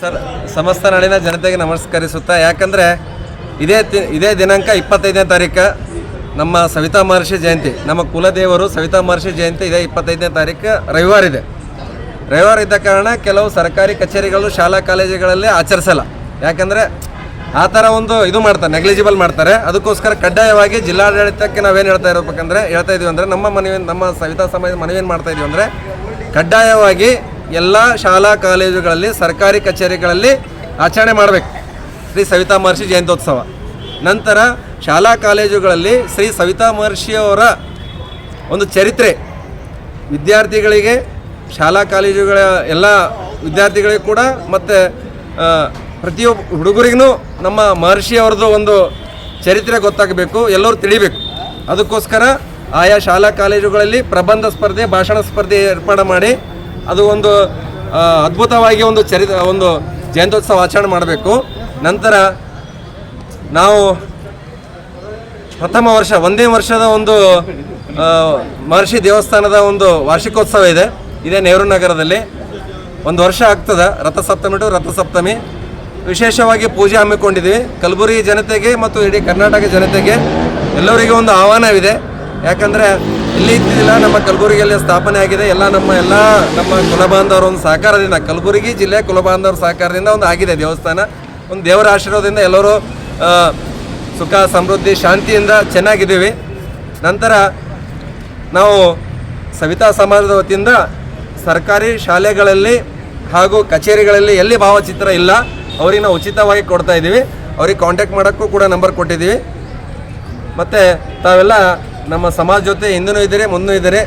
Sir, ಸಮಸ್ತ ನಾಡಿನ ಜನತೆಗೆ ನಮಸ್ಕರಿಸುತ್ತಾ, ಯಾಕಂದರೆ ಇದೇ ದಿನಾಂಕ 25ನೇ ತಾರೀಕು ನಮ್ಮ ಸವಿತಾ ಮಹರ್ಷಿ ಜಯಂತಿ, ನಮ್ಮ ಕುಲದೇವರು ಸವಿತಾ ಮಹರ್ಷಿ ಜಯಂತಿ ಇದೇ 25ನೇ ತಾರೀಕು ರವಿವಾರ ಇದ್ದ ಕಾರಣ ಕೆಲವು ಸರ್ಕಾರಿ ಕಚೇರಿಗಳು ಶಾಲಾ ಕಾಲೇಜುಗಳಲ್ಲಿ ಆಚರಿಸಲ್ಲ. ಯಾಕಂದರೆ ಆ ಥರ ಒಂದು ಇದು ಮಾಡ್ತಾರೆ, ನೆಗ್ಲಿಜಿಬಲ್ ಮಾಡ್ತಾರೆ. ಅದಕ್ಕೋಸ್ಕರ ಕಡ್ಡಾಯವಾಗಿ ಜಿಲ್ಲಾಡಳಿತಕ್ಕೆ ನಾವೇನು ಹೇಳ್ತಾ ಇದ್ದೀವಿ ಅಂದರೆ ನಮ್ಮ ಸವಿತಾ ಸಮಾಜ ಮನವೇನು ಮಾಡ್ತಾ ಇದೀವಿ ಅಂದರೆ, ಕಡ್ಡಾಯವಾಗಿ ಎಲ್ಲ ಶಾಲಾ ಕಾಲೇಜುಗಳಲ್ಲಿ ಸರ್ಕಾರಿ ಕಚೇರಿಗಳಲ್ಲಿ ಆಚರಣೆ ಮಾಡಬೇಕು ಶ್ರೀ ಸವಿತಾ ಮಹರ್ಷಿ ಜಯಂತ್ಯೋತ್ಸವ. ನಂತರ ಶಾಲಾ ಕಾಲೇಜುಗಳಲ್ಲಿ ಶ್ರೀ ಸವಿತಾ ಮಹರ್ಷಿಯವರ ಒಂದು ಚರಿತ್ರೆ ವಿದ್ಯಾರ್ಥಿಗಳಿಗೆ, ಶಾಲಾ ಕಾಲೇಜುಗಳ ಎಲ್ಲ ವಿದ್ಯಾರ್ಥಿಗಳಿಗೂ ಕೂಡ ಮತ್ತು ಪ್ರತಿಯೊಬ್ಬ ಹುಡುಗರಿಗೂ ನಮ್ಮ ಮಹರ್ಷಿಯವ್ರದ್ದು ಒಂದು ಚರಿತ್ರೆ ಗೊತ್ತಾಗಬೇಕು, ಎಲ್ಲರೂ ತಿಳಿಬೇಕು. ಅದಕ್ಕೋಸ್ಕರ ಆಯಾ ಶಾಲಾ ಕಾಲೇಜುಗಳಲ್ಲಿ ಪ್ರಬಂಧ ಸ್ಪರ್ಧೆ, ಭಾಷಣ ಸ್ಪರ್ಧೆ ಏರ್ಪಾಡು ಮಾಡಿ ಅದು ಒಂದು ಅದ್ಭುತವಾಗಿ ಒಂದು ಜಯಂತ್ಯೋತ್ಸವ ಆಚರಣೆ ಮಾಡಬೇಕು. ನಂತರ ನಾವು ಪ್ರಥಮ ವರ್ಷ ಒಂದೇ ವರ್ಷದ ಒಂದು ಮಹರ್ಷಿ ದೇವಸ್ಥಾನದ ಒಂದು ವಾರ್ಷಿಕೋತ್ಸವ ಇದೇ ನೆಹರು ನಗರದಲ್ಲಿ. ಒಂದು ವರ್ಷ ಆಗ್ತದೆ, ರಥಸಪ್ತಮಿ ವಿಶೇಷವಾಗಿ ಪೂಜೆ ಹಮ್ಮಿಕೊಂಡಿದ್ದೀವಿ. ಕಲಬುರಗಿ ಜನತೆಗೆ ಮತ್ತು ಇಡೀ ಕರ್ನಾಟಕ ಜನತೆಗೆ ಎಲ್ಲರಿಗೂ ಒಂದು ಆಹ್ವಾನವಿದೆ. ಯಾಕಂದರೆ ಇಲ್ಲಿ ಇದ್ದಿದ್ದಿಲ್ಲ, ನಮ್ಮ ಕಲಬುರಗಿಯಲ್ಲಿ ಸ್ಥಾಪನೆ ಆಗಿದೆ. ನಮ್ಮ ಕುಲಬಾಂಧವರ ಒಂದು ಸಹಕಾರದಿಂದ, ಕಲಬುರಗಿ ಜಿಲ್ಲೆ ಕುಲಬಾಂಧವರ ಸಹಕಾರದಿಂದ ಒಂದು ಆಗಿದೆ ದೇವಸ್ಥಾನ. ಒಂದು ದೇವರ ಆಶೀರ್ವಾದದಿಂದ ಎಲ್ಲರೂ ಸುಖ ಸಮೃದ್ಧಿ ಶಾಂತಿಯಿಂದ ಚೆನ್ನಾಗಿದ್ದೀವಿ. ನಂತರ ನಾವು ಸವಿತಾ ಸಮಾಜದ ವತಿಯಿಂದ ಸರ್ಕಾರಿ ಶಾಲೆಗಳಲ್ಲಿ ಹಾಗೂ ಕಚೇರಿಗಳಲ್ಲಿ ಎಲ್ಲಿ ಭಾವಚಿತ್ರ ಇಲ್ಲ ಅವ್ರಿಗೆ ನಾವು ಉಚಿತವಾಗಿ ಕೊಡ್ತಾ ಇದ್ದೀವಿ. ಅವ್ರಿಗೆ ಕಾಂಟ್ಯಾಕ್ಟ್ ಮಾಡೋಕ್ಕೂ ಕೂಡ ನಂಬರ್ ಕೊಟ್ಟಿದ್ದೀವಿ. ಮತ್ತು ತಾವೆಲ್ಲ ನಮ್ಮ ಸಮಾಜ ಜೊತೆ ಹಿಂದೂ ಇದ್ದೀರಿ, ಮುಂದೂ ಇದ್ದೀರಿ.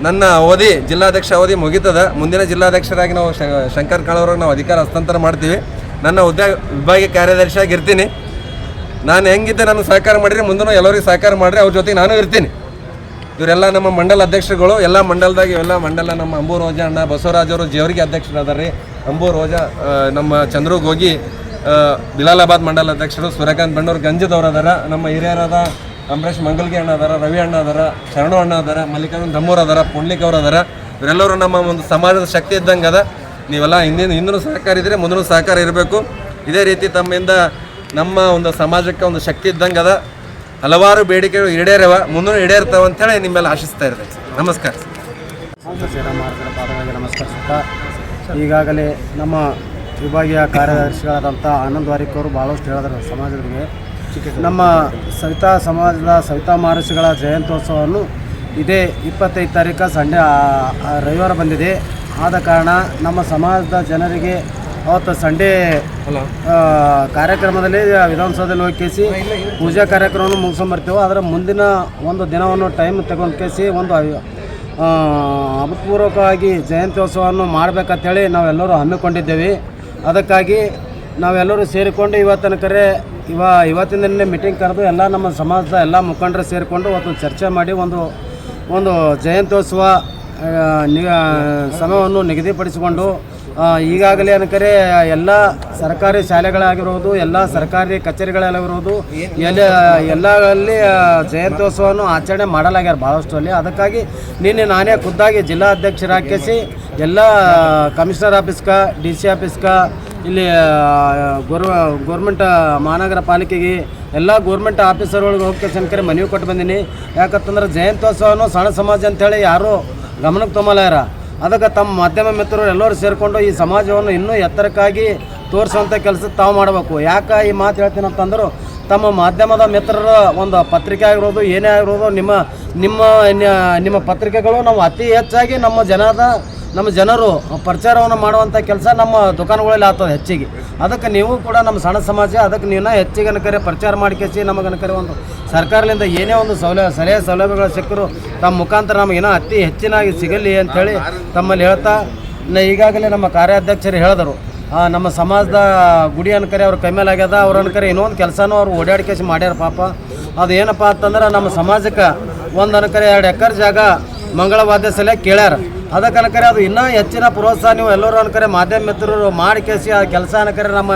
ನನ್ನ ಅವಧಿ ಜಿಲ್ಲಾಧ್ಯಕ್ಷ ಅವಧಿ ಮುಗಿತದ. ಮುಂದಿನ ಜಿಲ್ಲಾಧ್ಯಕ್ಷರಾಗಿ ನಾವು ಶಂಕರ್ ಕಾಳವ್ರಿಗೆ ನಾವು ಅಧಿಕಾರ ಹಸ್ತಾಂತರ ಮಾಡ್ತೀವಿ. ನನ್ನ ವಿಭಾಗೀಯ ಕಾರ್ಯದರ್ಶಿಯಾಗಿ ಇರ್ತೀನಿ. ನಾನು ಹೆಂಗಿದ್ದೆ ನಾನು ಸಹಕಾರ ಮಾಡಿರಿ, ಮುಂದೂ ಎಲ್ಲರಿಗೂ ಸಹಕಾರ ಮಾಡಿರಿ, ಅವ್ರ ಜೊತೆಗೆ ನಾನು ಇರ್ತೀನಿ. ಇವರೆಲ್ಲ ನಮ್ಮ ಮಂಡಲ ಅಧ್ಯಕ್ಷರುಗಳು. ಎಲ್ಲ ಮಂಡಲ ನಮ್ಮ ಅಂಬು ರೋಜಾ ಅಣ್ಣ, ಬಸವರಾಜ್ ಅವರು ಜೇವರಿಗೆ ಅಧ್ಯಕ್ಷರಾದಾರ ರೀ. ಅಂಬು ರೋಜಾ, ನಮ್ಮ ಚಂದ್ರು ಗೋಗಿ ಬಿಲಾಲಾಬಾದ್ ಮಂಡಲ ಅಧ್ಯಕ್ಷರು, ಸೂರ್ಯಕಾಂತ್ ಬಣ್ಣವ್ರು ಗಂಜದವ್ರು ಅದಾರ. ನಮ್ಮ ಹಿರಿಯರಾದ ಅಂಬರೀಶ್ ಮಂಗಲ್ಗಿ ಅಣ್ಣ ಅದಾರ, ರವಿ ಅಣ್ಣ ಅದಾರ, ಶರಣು ಅಣ್ಣ ಅದಾರ, ಮಲ್ಲಿಕಾರ್ಜುನ್ ದಮ್ಮೂರ್ ಅದಾರ, ಪುಂಡ್ಲಿಕ್ ಅವ್ರು ಅದಾರ. ಇವರೆಲ್ಲರೂ ನಮ್ಮ ಒಂದು ಸಮಾಜದ ಶಕ್ತಿ ಇದ್ದಂಗೆ ಅದ. ನೀವೆಲ್ಲ ಹಿಂದೂ ಸಹಕಾರ ಇದ್ದರೆ ಮುಂದೂ ಸಹಕಾರ ಇರಬೇಕು. ಇದೇ ರೀತಿ ತಮ್ಮಿಂದ ನಮ್ಮ ಒಂದು ಸಮಾಜಕ್ಕೆ ಒಂದು ಶಕ್ತಿ ಇದ್ದಂಗೆ ಅದ. ಹಲವಾರು ಬೇಡಿಕೆಗಳು ಈಡೇರವ, ಮುಂದೂ ಈಡೇರ್ತಾವ ಅಂತೇಳಿ ನಿಮ್ಮೆಲ್ಲ ಆಶಿಸ್ತಾ ಇರ್ತೇವೆ. ನಮಸ್ಕಾರ. ನಮಸ್ಕರಿಸುತ್ತಾ, ಈಗಾಗಲೇ ನಮ್ಮ ವಿಭಾಗೀಯ ಕಾರ್ಯದರ್ಶಿಗಳಾದಂಥ ಆನಂದ್ ವಾರಿಕ್ ಅವರು ಭಾಳಷ್ಟು ಹೇಳಿದ್ರು ಸಮಾಜಗಳಿಗೆ. ನಮ್ಮ ಸವಿತಾ ಸಮಾಜದ ಸವಿತಾ ಮಹರ್ಷಿಗಳ ಜಯಂತ್ಯೋತ್ಸವವನ್ನು ಇದೇ 25 ತಾರೀಕು ಸಂಡೇ ರವಿವಾರ ಬಂದಿದೆ. ಆದ ಕಾರಣ ನಮ್ಮ ಸಮಾಜದ ಜನರಿಗೆ ಅವತ್ತು ಸಂಡೇ ಕಾರ್ಯಕ್ರಮದಲ್ಲಿ ವಿಧಾನಸೌಧದಲ್ಲಿ ಹೋಗಿ ಕೇಸಿ ಪೂಜಾ ಕಾರ್ಯಕ್ರಮವನ್ನು ಮುಗಿಸ್ಕೊಂಬರ್ತೇವೆ. ಅದರ ಮುಂದಿನ ಒಂದು ದಿನವನ್ನು ಟೈಮ್ ತಗೊಂಡು ಕೇಸಿ ಒಂದು ಅಭೂತಪೂರ್ವಕವಾಗಿ ಜಯಂತ್ಯೋತ್ಸವವನ್ನು ಮಾಡಬೇಕಂತೇಳಿ ನಾವೆಲ್ಲರೂ ಹಮ್ಮಿಕೊಂಡಿದ್ದೇವೆ. ಅದಕ್ಕಾಗಿ ನಾವೆಲ್ಲರೂ ಸೇರಿಕೊಂಡು ಇವತ್ತಿನ ದಿನ ಮೀಟಿಂಗ್ ಕರೆದು ಎಲ್ಲ ನಮ್ಮ ಸಮಾಜದ ಎಲ್ಲ ಮುಖಂಡರು ಸೇರಿಕೊಂಡು ಒಂದು ಚರ್ಚೆ ಮಾಡಿ ಒಂದು ಜಯಂತ್ಯೋತ್ಸವ ಸಮಯವನ್ನು ನಿಗದಿಪಡಿಸಿಕೊಂಡು ಈಗಾಗಲೇ ಎಲ್ಲ ಸರ್ಕಾರಿ ಶಾಲೆಗಳಾಗಿರ್ಬೋದು, ಎಲ್ಲ ಸರ್ಕಾರಿ ಕಚೇರಿಗಳಾಗಿರ್ಬೋದು, ಎಲ್ಲಲ್ಲಿ ಜಯಂತ್ಯೋತ್ಸವವನ್ನು ಆಚರಣೆ ಮಾಡಲಾಗ್ಯಾರ ಭಾಳಷ್ಟು ಅಲ್ಲಿ. ಅದಕ್ಕಾಗಿ ನಾನೇ ಖುದ್ದಾಗಿ ಜಿಲ್ಲಾ ಅಧ್ಯಕ್ಷರಾಕಿಸಿ ಎಲ್ಲ ಕಮಿಷನರ್ ಆಫೀಸ್ಕ, DC ಆಫೀಸ್ಕ, ಇಲ್ಲಿ ಗೋರ್ಮೆಂಟ್ ಮಹಾನಗರ ಪಾಲಿಕೆಗೆ ಎಲ್ಲ ಗೋರ್ಮೆಂಟ್ ಆಫೀಸರ್ಗಳಿಗೆ ಹೋಗಿ ಮನವಿ ಕೊಟ್ಟು ಬಂದೀನಿ. ಯಾಕಂತಂದ್ರೆ ಜಯಂತ್ಯೋತ್ಸವನು ಸಣ್ಣ ಸಮಾಜ ಅಂಥೇಳಿ ಯಾರೂ ಗಮನಕ್ಕೆ ತೊಗೊಲಾರ. ಅದಕ್ಕೆ ತಮ್ಮ ಮಾಧ್ಯಮ ಮಿತ್ರರು ಎಲ್ಲರೂ ಸೇರಿಕೊಂಡು ಈ ಸಮಾಜವನ್ನು ಇನ್ನೂ ಎತ್ತರಕ್ಕಾಗಿ ತೋರಿಸುವಂಥ ಕೆಲಸ ತಾವು ಮಾಡಬೇಕು. ಯಾಕೆ ಈ ಮಾತು ಹೇಳ್ತೀನಿ ಅಂತಂದ್ರೆ, ತಮ್ಮ ಮಾಧ್ಯಮದ ಮಿತ್ರರ ಒಂದು ಪತ್ರಿಕೆ ಆಗಿರೋದು, ಏನೇ ಆಗಿರೋದು, ನಿಮ್ಮ ಪತ್ರಿಕೆಗಳು ನಾವು ಅತಿ ಹೆಚ್ಚಾಗಿ ನಮ್ಮ ಜನರು ಪ್ರಚಾರವನ್ನು ಮಾಡುವಂಥ ಕೆಲಸ ನಮ್ಮ ದುಕಾನುಗಳಲ್ಲಿ ಆಗ್ತದೆ ಹೆಚ್ಚಿಗೆ. ಅದಕ್ಕೆ ನೀವು ಕೂಡ ನಮ್ಮ ಸಣ್ಣ ಸಮಾಜ, ಅದಕ್ಕೆ ನೀವು ಹೆಚ್ಚಿಗೆ ಪ್ರಚಾರ ಮಾಡಿಕೇಸಿ ನಮಗನಕರೆ ಒಂದು ಸರ್ಕಾರದಿಂದ ಏನೇ ಒಂದು ಸಲಹೆ ಸೌಲಭ್ಯಗಳು ಸಿಕ್ಕರು ತಮ್ಮ ಮುಖಾಂತರ ನಮಗೇನೋ ಅತಿ ಹೆಚ್ಚಿನಾಗಿ ಸಿಗಲಿ ಅಂಥೇಳಿ ತಮ್ಮಲ್ಲಿ ಹೇಳ್ತಾ, ಈಗಾಗಲೇ ನಮ್ಮ ಕಾರ್ಯಾಧ್ಯಕ್ಷರು ಹೇಳಿದರು ನಮ್ಮ ಸಮಾಜದ ಗುಡಿ ಅವ್ರ ಕೈ ಮೇಲೆ ಆಗ್ಯದ. ಅವ್ರ ಇನ್ನೊಂದು ಕೆಲಸನೂ ಅವ್ರು ಓಡಾಡಿಕೇಸಿ ಮಾಡ್ಯಾರ ಪಾಪ. ಅದು ಏನಪ್ಪ ಅಂತಂದ್ರೆ ನಮ್ಮ ಸಮಾಜಕ್ಕೆ 2 ಎಕರೆ ಜಾಗ ಮಂಗಳವಾದ್ಯ ಸಲ ಕೇಳ್ಯಾರ. ಅದಕ್ಕೆ ಅದು ಇನ್ನೂ ಹೆಚ್ಚಿನ ಪ್ರೋತ್ಸಾಹ ನೀವು ಎಲ್ಲರೂ ಮಾಧ್ಯಮ ಮಿತ್ರರು ಮಾಡಿ ಕೇಸಿ ಆ ಕೆಲಸ ನಮ್ಮ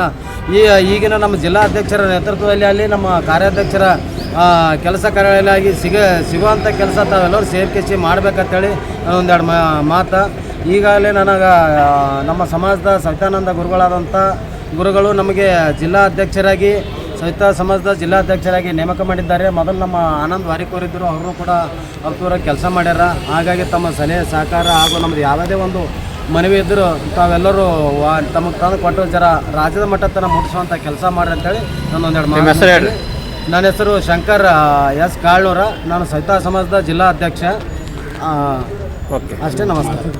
ಈಗಿನ ನಮ್ಮ ಜಿಲ್ಲಾ ಅಧ್ಯಕ್ಷರ ನೇತೃತ್ವದಲ್ಲಿ ಅಲ್ಲಿ ನಮ್ಮ ಕಾರ್ಯಾಧ್ಯಕ್ಷರ ಕೆಲಸ ಕಾರ್ಯಾಲಯ ಸಿಗುವಂಥ ಕೆಲಸ ತಾವೆಲ್ಲರೂ ಸೇರ್ಕಿಸಿ ಮಾಡ್ಬೇಕಂತೇಳಿ ಒಂದೆರಡು ಮಾತು. ಈಗಾಗಲೇ ನನಗೆ ನಮ್ಮ ಸಮಾಜದ ಸವಿತಾನಂದ ಗುರುಗಳಾದಂಥ ಗುರುಗಳು ನಮಗೆ ಜಿಲ್ಲಾ ಅಧ್ಯಕ್ಷರಾಗಿ ಸವಿತಾ ಸಮಾಜದ ಜಿಲ್ಲಾಧ್ಯಕ್ಷರಾಗಿ ನೇಮಕ ಮಾಡಿದ್ದಾರೆ. ಮೊದಲು ನಮ್ಮ ಆನಂದ್ ವಾರಿಕೋರ್ ಇದ್ದರು, ಅವರು ಕೂಡ ಅವತ್ತೂರಾಗಿ ಕೆಲಸ ಮಾಡ್ಯಾರ. ಹಾಗಾಗಿ ತಮ್ಮ ಸಲಹೆ ಸಹಕಾರ ಹಾಗೂ ನಮ್ಮದು ಯಾವುದೇ ಒಂದು ಮನವಿ ಇದ್ದರೂ ತಾವೆಲ್ಲರೂ ತಮಗೆ ತಂದು ಕೊಟ್ಟು ಜರ ರಾಜ್ಯದ ಮಟ್ಟ ತನಕ ಮುಟ್ಟಿಸುವಂಥ ಕೆಲಸ ಮಾಡ್ರಿ ಅಂತೇಳಿ ನಾನು ಒಂದೆರಡು ಮಾತು. ನನ್ನ ಹೆಸರು ಶಂಕರ್ ಎಸ್ ಕಾಳ್ನೂರ, ನಾನು ಸವಿತಾ ಸಮಾಜದ ಜಿಲ್ಲಾ ಅಧ್ಯಕ್ಷ. ಅಷ್ಟೇ, ನಮಸ್ಕಾರ.